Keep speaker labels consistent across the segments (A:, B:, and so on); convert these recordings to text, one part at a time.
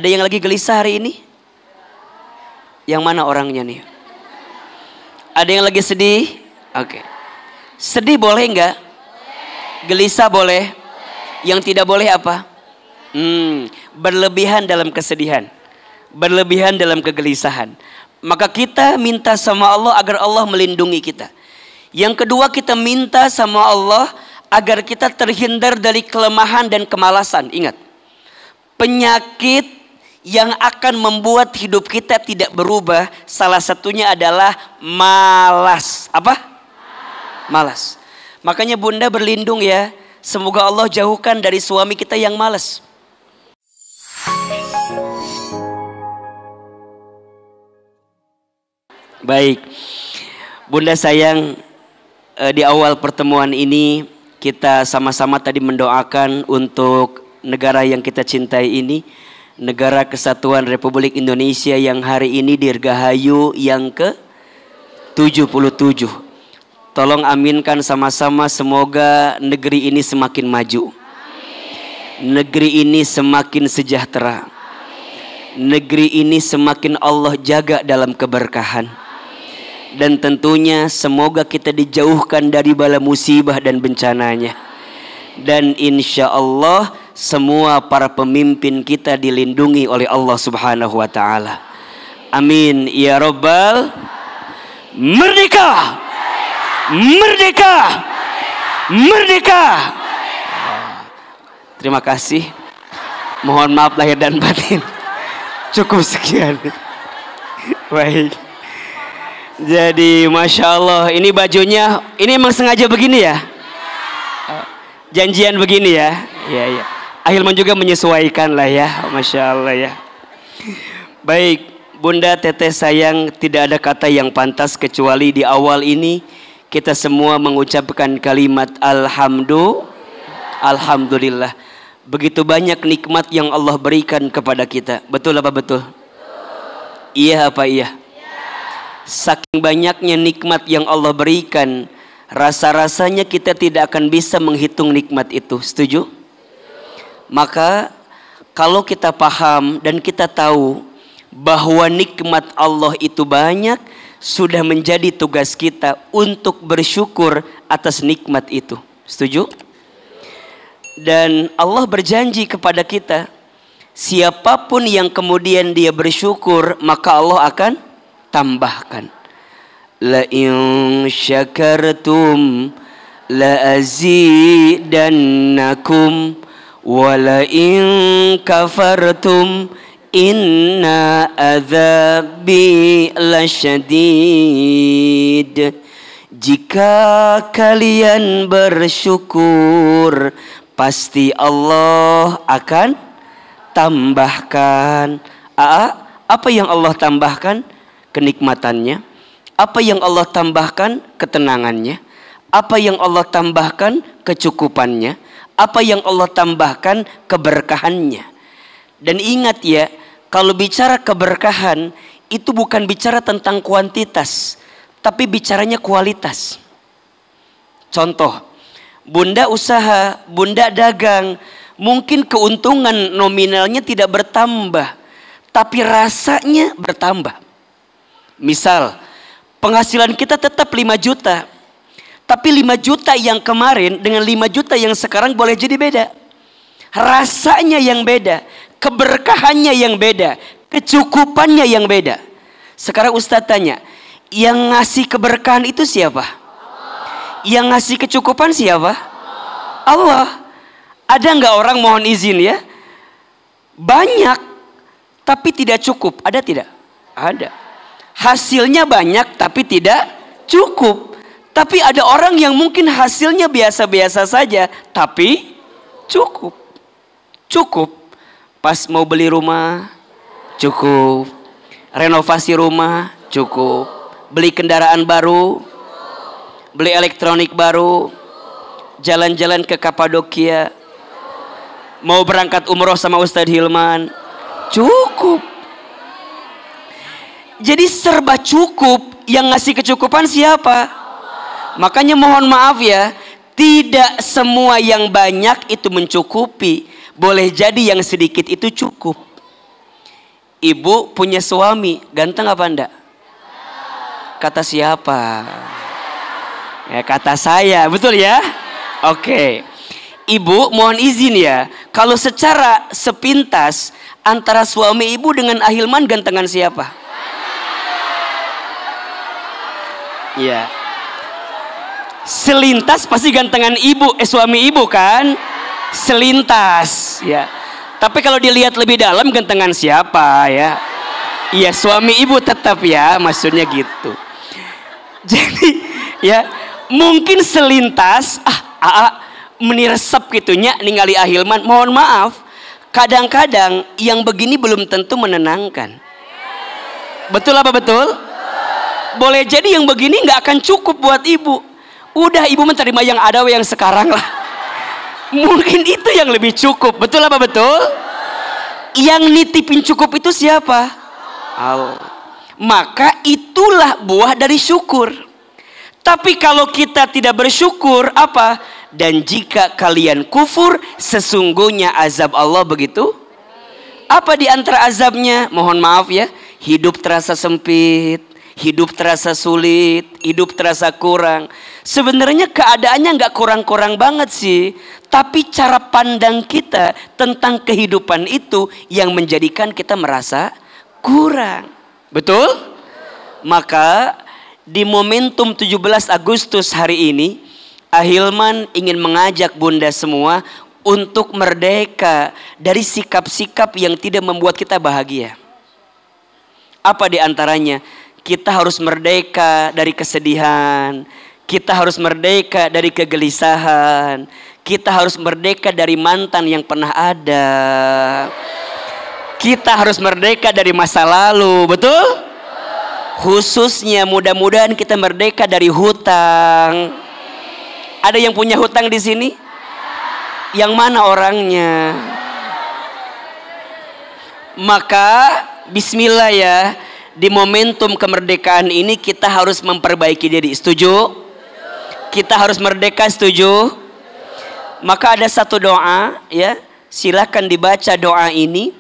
A: Ada yang lagi gelisah hari ini? Yang mana orangnya nih? Ada yang lagi sedih? Oke. Sedih boleh enggak? Gelisah boleh? Yang tidak boleh apa? Berlebihan dalam kesedihan, berlebihan dalam kegelisahan. Maka kita minta sama Allah agar Allah melindungi kita. Yang kedua, kita minta sama Allah agar kita terhindar dari kelemahan dan kemalasan. Ingat, penyakit yang akan membuat hidup kita tidak berubah, salah satunya adalah malas. Apa? Malas. Makanya Bunda berlindung ya, semoga Allah jauhkan dari suami kita yang malas. Baik, Bunda sayang, di awal pertemuan ini kita sama-sama tadi mendoakan untuk negara yang kita cintai ini, Negara Kesatuan Republik Indonesia yang hari ini dirgahayu yang ke-77. Tolong aminkan sama-sama, semoga negeri ini semakin maju. Negeri ini semakin sejahtera. Negeri ini semakin Allah jaga dalam keberkahan. Dan tentunya semoga kita dijauhkan dari bala musibah dan bencananya. Dan insya Allah semua para pemimpin kita dilindungi oleh Allah Subhanahu wa ta'ala. Amin ya Rabbal. Merdeka! Merdeka! Merdeka! Terima kasih. Mohon maaf lahir dan batin. Cukup sekian. Baik. Jadi Masya Allah, ini bajunya, ini emang sengaja begini ya? Janjian begini ya? Iya, iya. Ahilman juga menyesuaikan lah ya, Masya Allah ya. Baik, Bunda Teteh sayang, tidak ada kata yang pantas kecuali di awal ini kita semua mengucapkan kalimat Alhamdulillah. Begitu banyak nikmat yang Allah berikan kepada kita. Betul apa betul? Iya apa iya? Saking banyaknya nikmat yang Allah berikan, rasa-rasanya kita tidak akan bisa menghitung nikmat itu. Setuju? Maka kalau kita paham dan kita tahu bahwa nikmat Allah itu banyak, sudah menjadi tugas kita untuk bersyukur atas nikmat itu. Setuju? Dan Allah berjanji kepada kita, siapapun yang kemudian dia bersyukur, maka Allah akan tambahkan. La in syakartum la azidannakum wa la in kafartum inna adzabi lasyadid. Jika kalian bersyukur, pasti Allah akan tambahkan. Apa yang Allah tambahkan? Kenikmatannya. Apa yang Allah tambahkan? Ketenangannya. Apa yang Allah tambahkan? Kecukupannya. Apa yang Allah tambahkan? Keberkahannya. Dan ingat ya, kalau bicara keberkahan itu bukan bicara tentang kuantitas, tapi bicaranya kualitas. Contoh, Bunda usaha, Bunda dagang, mungkin keuntungan nominalnya tidak bertambah, tapi rasanya bertambah. Misal, penghasilan kita tetap 5 juta, tapi 5 juta yang kemarin dengan 5 juta yang sekarang boleh jadi beda. Rasanya yang beda, keberkahannya yang beda, kecukupannya yang beda. Sekarang Ustadz tanya, yang ngasih keberkahan itu siapa? Yang ngasih kecukupan siapa? Allah. Ada nggak orang mohon izin ya? Banyak, tapi tidak cukup. Ada tidak? Ada. Hasilnya banyak, tapi tidak cukup. Tapi ada orang yang mungkin hasilnya biasa-biasa saja, tapi cukup. Cukup. Pas mau beli rumah, cukup. Renovasi rumah, cukup. Beli kendaraan baru, beli elektronik baru, jalan-jalan ke Kapadokia, mau berangkat umroh sama Ustadz Hilman, cukup. Jadi serba cukup, yang ngasih kecukupan siapa? Makanya mohon maaf ya, tidak semua yang banyak itu mencukupi. Boleh jadi yang sedikit itu cukup. Ibu punya suami, ganteng apa enggak? Kata siapa? Ya, kata saya, betul ya? Oke. Ibu mohon izin ya, kalau secara sepintas antara suami ibu dengan Ahilman gantengan siapa? Ya. Selintas pasti gantengan ibu, suami ibu kan? Selintas, ya. Tapi kalau dilihat lebih dalam gantengan siapa ya? Iya, suami ibu tetap ya, maksudnya gitu. Jadi ya, mungkin selintas meniresep gitunya ningali Ahilman. Mohon maaf, kadang-kadang yang begini belum tentu menenangkan. Betul apa betul? Boleh jadi yang begini nggak akan cukup buat ibu. Udah ibu menerima yang ada yang sekarang lah. Mungkin itu yang lebih cukup. Betul apa betul? Yang nitipin cukup itu siapa? Allah. Maka itulah buah dari syukur. Tapi kalau kita tidak bersyukur, apa? Dan jika kalian kufur, sesungguhnya azab Allah begitu. Apa di antara azabnya? Mohon maaf ya, hidup terasa sempit, hidup terasa sulit, hidup terasa kurang. Sebenarnya keadaannya nggak kurang-kurang banget sih, tapi cara pandang kita tentang kehidupan itu yang menjadikan kita merasa kurang. Betul? Maka di momentum 17 Agustus hari ini, Ahilman ingin mengajak bunda semua untuk merdeka dari sikap-sikap yang tidak membuat kita bahagia. Apa di antaranya? Kita harus merdeka dari kesedihan. Kita harus merdeka dari kegelisahan. Kita harus merdeka dari mantan yang pernah ada. Kita harus merdeka dari masa lalu, betul? Khususnya mudah-mudahan kita merdeka dari hutang. Ada yang punya hutang di sini? Yang mana orangnya? Maka bismillah ya. Di momentum kemerdekaan ini kita harus memperbaiki diri. Setuju? Kita harus merdeka, setuju? Maka ada satu doa ya, silakan dibaca doa ini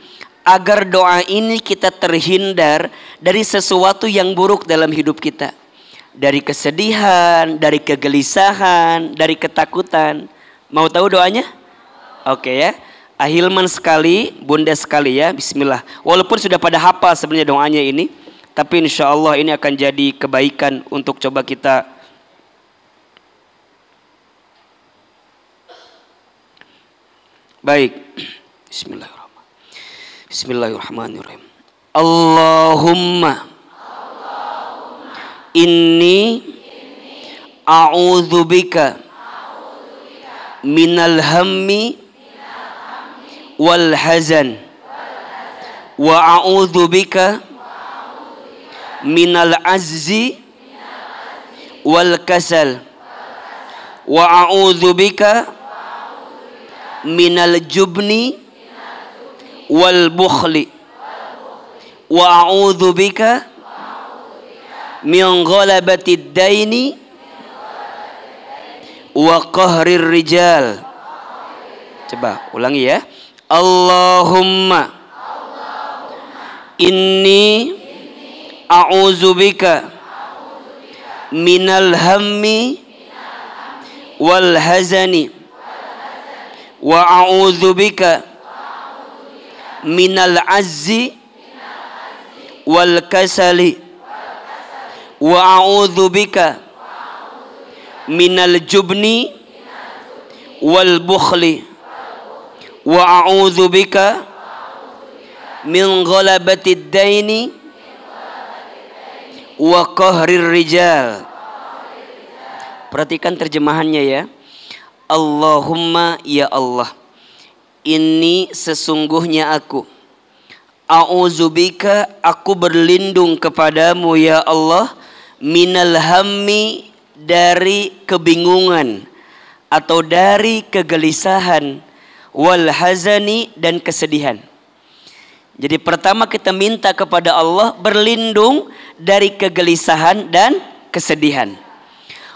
A: agar doa ini kita terhindar dari sesuatu yang buruk dalam hidup kita. Dari kesedihan, dari kegelisahan, dari ketakutan. Mau tahu doanya? Oke ya. Ahilman sekali, bunda sekali ya, bismillah. Walaupun sudah pada hafal sebenarnya doanya ini, tapi insya Allah ini akan jadi kebaikan untuk coba kita. Baik. Bismillahirrahmanirrahim. Bismillahirrahmanirrahim. Allahumma inni a'udzubika minal hammi wal hazan wa a'udzubika minal azzi wal kasal wa a'udzubika minal jubni wal bukhli wa a'udzubika min ghalabatid daini wa qahrir rijal. Coba ulangi ya. Allahumma inni a'udzubika minal hammi wal hazani wa a'udzubika minal azzi wal kasali wa a'udzubika minal jubni wal bukhli wa a'udzubika min ghalabatid daini wa qahrir rijal. Perhatikan terjemahannya ya. Allahumma ya Allah, ini sesungguhnya aku, a'udzubika aku berlindung kepadamu ya Allah, minal hammi dari kebingungan atau dari kegelisahan, wal hazani dan kesedihan. Jadi pertama kita minta kepada Allah berlindung dari kegelisahan dan kesedihan.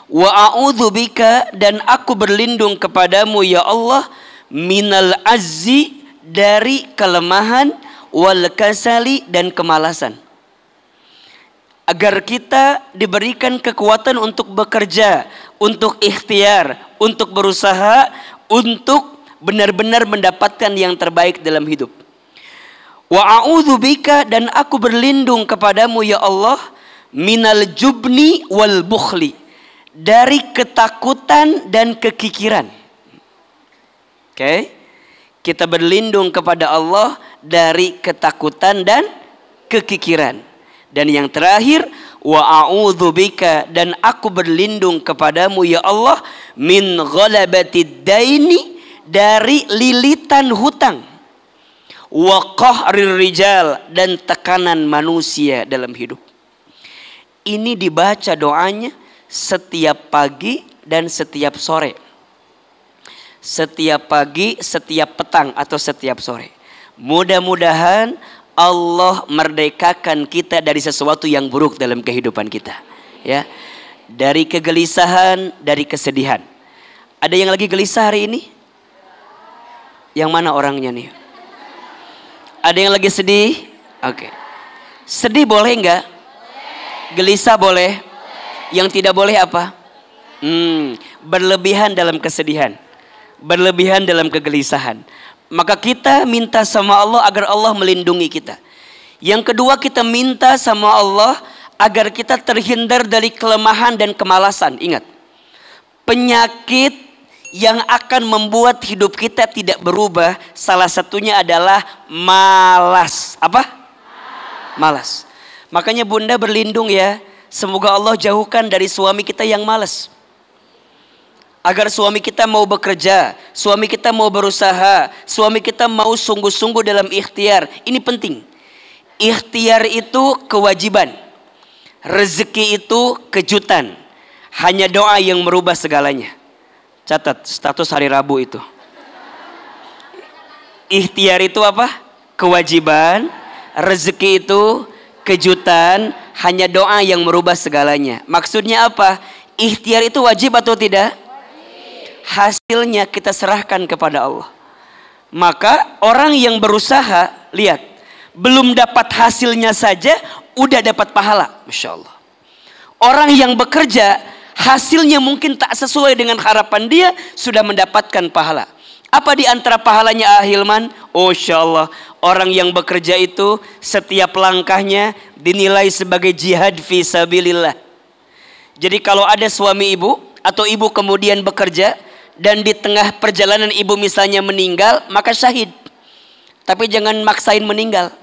A: Wa a'udzubika dan aku berlindung kepadamu ya Allah minal azzi dari kelemahan, wal kasali, dan kemalasan. Agar kita diberikan kekuatan untuk bekerja, untuk ikhtiar, untuk berusaha, untuk benar-benar mendapatkan yang terbaik dalam hidup. Wa a'udzubika, dan aku berlindung kepadamu ya Allah, minal jubni wal bukhli, dari ketakutan dan kekikiran. Oke? Kita berlindung kepada Allah dari ketakutan dan kekikiran. Dan yang terakhir, wa a'udzubika, dan aku berlindung kepadamu ya Allah, min ghalabatid daini, dari lilitan hutang, wa qahrir rijal, dan tekanan manusia dalam hidup. Ini dibaca doanya setiap pagi dan setiap sore. Setiap pagi, setiap petang, atau setiap sore. Mudah-mudahan Allah merdekakan kita dari sesuatu yang buruk dalam kehidupan kita, ya. Dari kegelisahan, dari kesedihan. Ada yang lagi gelisah hari ini? Yang mana orangnya nih? Ada yang lagi sedih? Oke. Sedih boleh enggak? Gelisah boleh? Yang tidak boleh apa? Berlebihan dalam kesedihan, berlebihan dalam kegelisahan. Maka kita minta sama Allah agar Allah melindungi kita. Yang kedua, kita minta sama Allah agar kita terhindar dari kelemahan dan kemalasan. Ingat, penyakit yang akan membuat hidup kita tidak berubah, salah satunya adalah malas. Apa? Malas. Makanya Bunda berlindung ya, semoga Allah jauhkan dari suami kita yang malas. Agar suami kita mau bekerja, suami kita mau berusaha, suami kita mau sungguh-sungguh dalam ikhtiar. Ini penting. Ikhtiar itu kewajiban, rezeki itu kejutan. Hanya doa yang merubah segalanya. Catat status hari Rabu itu. Ikhtiar itu apa? Kewajiban. Rezeki itu kejutan. Hanya doa yang merubah segalanya. Maksudnya apa? Ikhtiar itu wajib atau tidak? Hasilnya kita serahkan kepada Allah. Maka orang yang berusaha, lihat, belum dapat hasilnya saja udah dapat pahala, Masya Allah. Orang yang bekerja, hasilnya mungkin tak sesuai dengan harapan dia, sudah mendapatkan pahala. Apa di antara pahalanya Ahilman? Oh Insya Allah, orang yang bekerja itu setiap langkahnya dinilai sebagai jihad fi sabilillah. Jadi kalau ada suami ibu atau ibu kemudian bekerja dan di tengah perjalanan ibu misalnya meninggal, maka syahid. Tapi jangan maksain meninggal.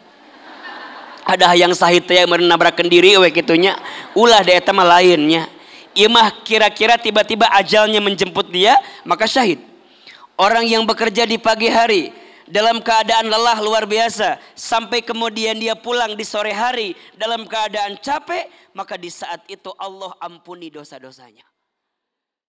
A: Ada yang syahid yang menabrakan diri we kitunya, ulah da eta mah lainnya. Ieu mah kira-kira tiba-tiba ajalnya menjemput dia, maka syahid. Orang yang bekerja di pagi hari dalam keadaan lelah luar biasa, sampai kemudian dia pulang di sore hari dalam keadaan capek, maka di saat itu Allah ampuni dosa-dosanya.